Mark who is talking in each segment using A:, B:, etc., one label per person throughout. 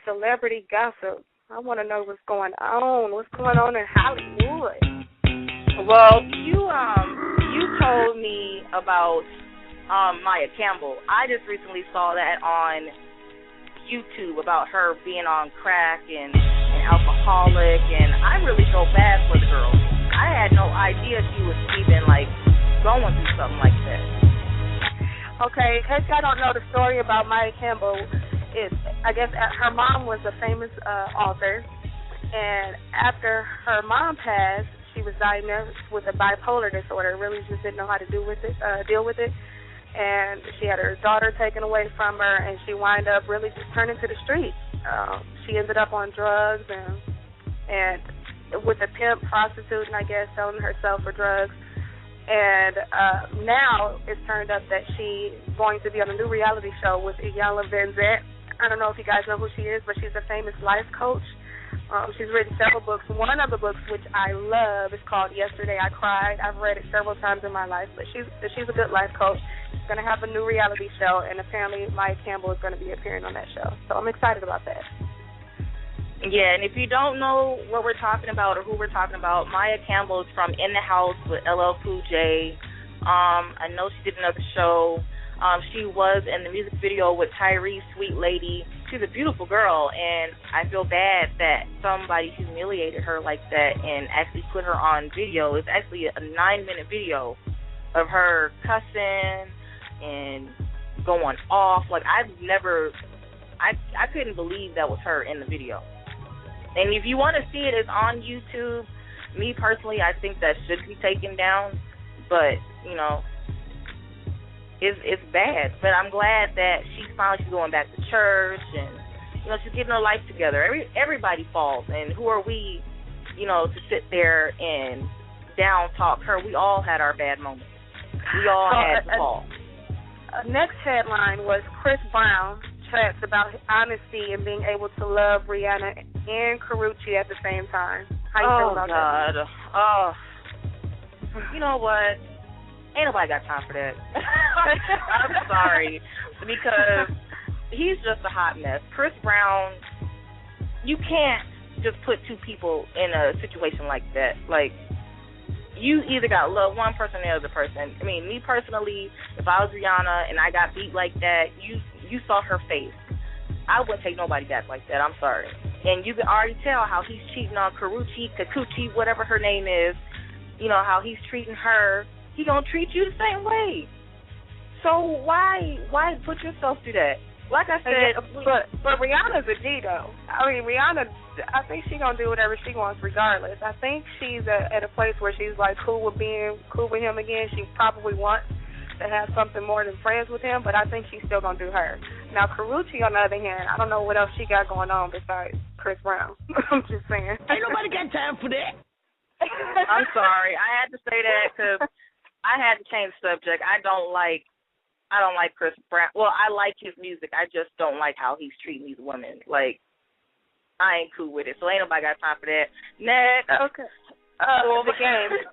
A: celebrity gossip. I want to know what's going on. What's going on in Hollywood?
B: Well, you told me about Maya Campbell. I just recently saw that on YouTube about her being on crack and alcoholic, and I really feel bad for the girl. I had no idea she was even like going through something like that.
A: Okay, in case y'all don't know the story about Maya Campbell, I guess her mom was a famous author, and after her mom passed, she was diagnosed with a bipolar disorder. Really just didn't know how to deal with it, and she had her daughter taken away from her, and she wound up really just turning to the streets. She ended up on drugs and with a pimp, prostituting, I guess, selling herself for drugs. And now it's turned up that she's going to be on a new reality show with Iyanla Vanzant. I don't know if you guys know who she is, but she's a famous life coach. She's written several books. One of the books, which I love, is called Yesterday I Cried. I've read it several times in my life, but she's a good life coach. She's going to have a new reality show, and apparently Maya Campbell is going to be appearing on that show. So I'm excited about that.
B: Yeah, and if you don't know what we're talking about or who we're talking about, Maya Campbell is from In the House with LL Cool J. I know she did another show. She was in the music video with Tyrese, Sweet Lady. She's a beautiful girl, and I feel bad that somebody humiliated her like that and actually put her on video. It's actually a 9-minute video of her cussing and going off. Like, I couldn't believe that was her in the video. And if you want to see it, it's on YouTube. Me personally, I think that should be taken down, but, you know, it's bad. But I'm glad that she's going back to church, and, you know, she's getting her life together. Everybody falls, and who are we, you know, to sit there and down talk her? We all had our bad moments. We all had to fall.
A: Next headline was Chris Brown chats about honesty and being able to love Rihanna and Karrueche at the same time. How you feel about that?
B: Oh, you know what? Ain't nobody got time for that. I'm sorry, because he's just a hot mess. Chris Brown, you can't just put two people in a situation like that. Like, you either got to love one person or the other person. I mean, me personally, if I was Rihanna and I got beat like that, you saw her face. I wouldn't take nobody back like that. I'm sorry. And you can already tell how he's cheating on Karrueche, whatever her name is, you know, how he's treating her. He gonna treat you the same way. So why put yourself through that? Like I said,
A: but Rihanna's a G though. I mean, Rihanna, I think she's gonna do whatever she wants regardless. I think she's at a place where she's like cool with him again. She probably wants to have something more than friends with him, but I think she's still gonna do her. Now Karrueche, on the other hand, I don't know what else she got going on besides Chris Brown. I'm just saying.
C: Ain't nobody got time for that.
B: I'm sorry, I had to say that because I had to change the subject. I don't like Chris Brown. Well, I like his music. I just don't like how he's treating these women. Like, I ain't cool with it. So ain't nobody got time for that. Next.
A: Okay.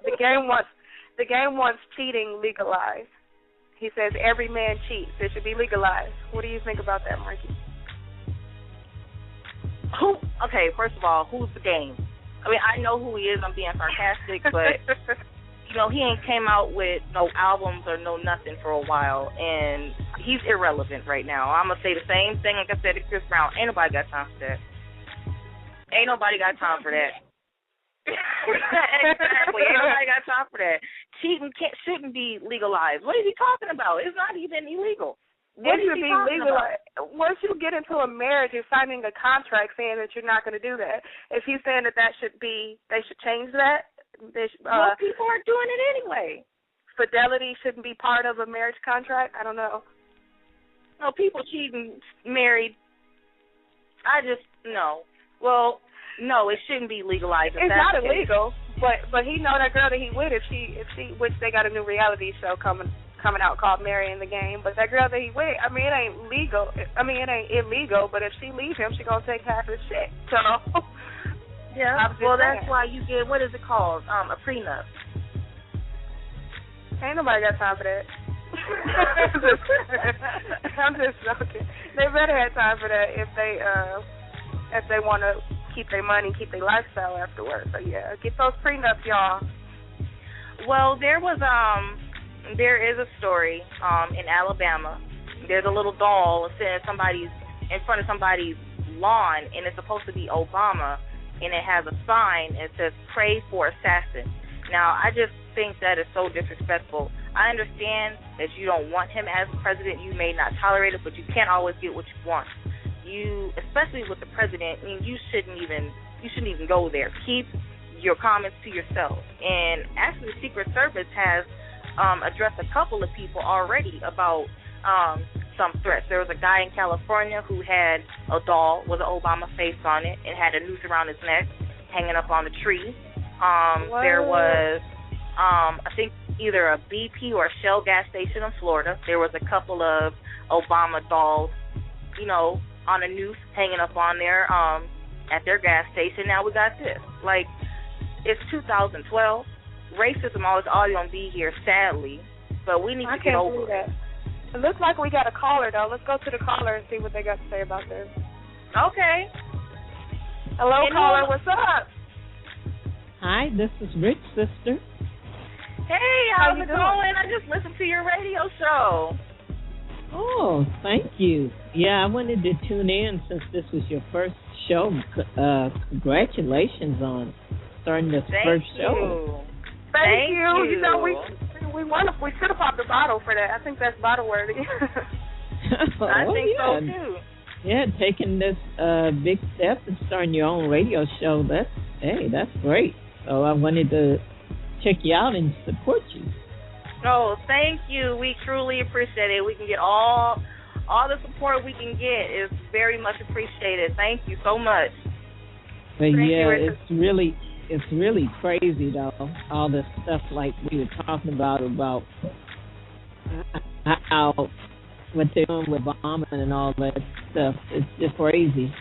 A: The game wants cheating legalized. He says every man cheats. It should be legalized. What do you think about that, Marky?
B: Okay, first of all, who's the game? I mean, I know who he is. I'm being sarcastic, but you know, he ain't came out with no albums or no nothing for a while, and he's irrelevant right now. I'm going to say the same thing like I said to Chris Brown. Ain't nobody got time for that. Ain't nobody got time for that. Exactly. Ain't nobody got time for that. Cheating shouldn't be legalized. What is he talking about? It's not even illegal. What
A: it should be legalized. Once you get into a marriage, you're signing a contract saying that you're not going to do that. If he's saying that they should change that.
B: Well, people are doing it anyway.
A: Fidelity shouldn't be part of a marriage contract? I don't know.
B: No, people cheating married. No. Well, no, it shouldn't be legalized.
A: It's not illegal, but he know that girl that he with, if she which they got a new reality show coming out called Marrying the Game, but that girl that he with, I mean, it ain't legal. I mean, it ain't illegal, but if she leaves him, she gonna take half his shit. So
B: yeah, well, that's why you get, what is it called? A prenup.
A: Ain't nobody got time for that. I'm just joking. They better have time for that if if they want to keep their money, keep their lifestyle afterwards. So yeah, get those prenups, y'all.
B: Well, there is a story in Alabama. There's a little doll sitting in front of somebody's lawn, and it's supposed to be Obama, and it has a sign that says "Pray for Assassin." Now, I just think that is so disrespectful. I understand that you don't want him as president. You may not tolerate it, but you can't always get what you want. Especially with the president, I mean, you shouldn't even go there. Keep your comments to yourself. And actually, the Secret Service has addressed a couple of people already about some threats. There was a guy in California who had a doll with an Obama face on it and had a noose around his neck hanging up on a tree. There was, I think, either a BP or a Shell gas station in Florida. There was a couple of Obama dolls, on a noose hanging up on there at their gas station. Now we got this. Like, it's 2012. Racism always going to be here, sadly, but we need to get over it.
A: It looks like we got a caller, though. Let's go to the caller and see what they got to say about this.
B: Okay.
A: Hello, caller. What's up?
D: Hi, this is Rick's sister.
B: Hey, how's it going? I just listened to your radio show.
D: Oh, thank you. Yeah, I wanted to tune in since this was your first show. Congratulations on starting this first show.
A: Thank you. You know, we should have popped a bottle for that. I think that's bottle worthy.
B: I think so too.
D: Yeah, taking this big step and starting your own radio show. That's great. So I wanted to check you out and support you.
B: Oh, thank you. We truly appreciate it. We can get all the support we can get is very much appreciated. Thank you so much.
D: But it's really crazy though. All this stuff like we were talking about how what they're doing with Obama and all that stuff. It's just crazy.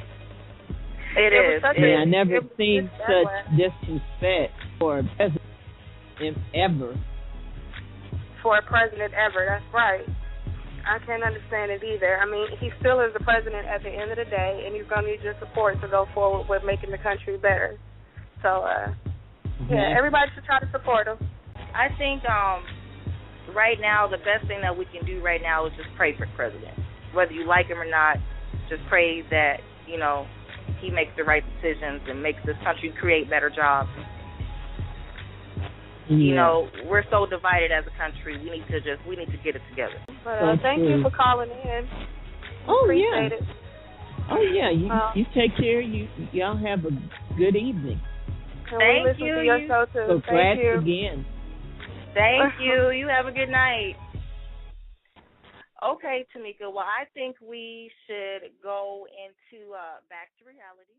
B: It is.
D: And I never seen such disrespect for a president ever.
A: For a president ever, that's right. I can't understand it either. I mean, he still is the president at the end of the day, and he's going to need your support to go forward with making the country better. So, yeah, everybody should try to support him.
B: I think right now the best thing that we can do right now is just pray for the president. Whether you like him or not, just pray that, he makes the right decisions and makes this country create better jobs.
D: Yeah.
B: We're so divided as a country. We need to get it together.
A: But thank you for calling in.
D: Appreciate it. Oh yeah. You take care. Y'all have a good evening.
B: Thank you.
A: To your show too.
D: So
A: thank you
D: again.
B: Thank you. You have a good night. Okay, Tamika. Well, I think we should go into Back to Reality.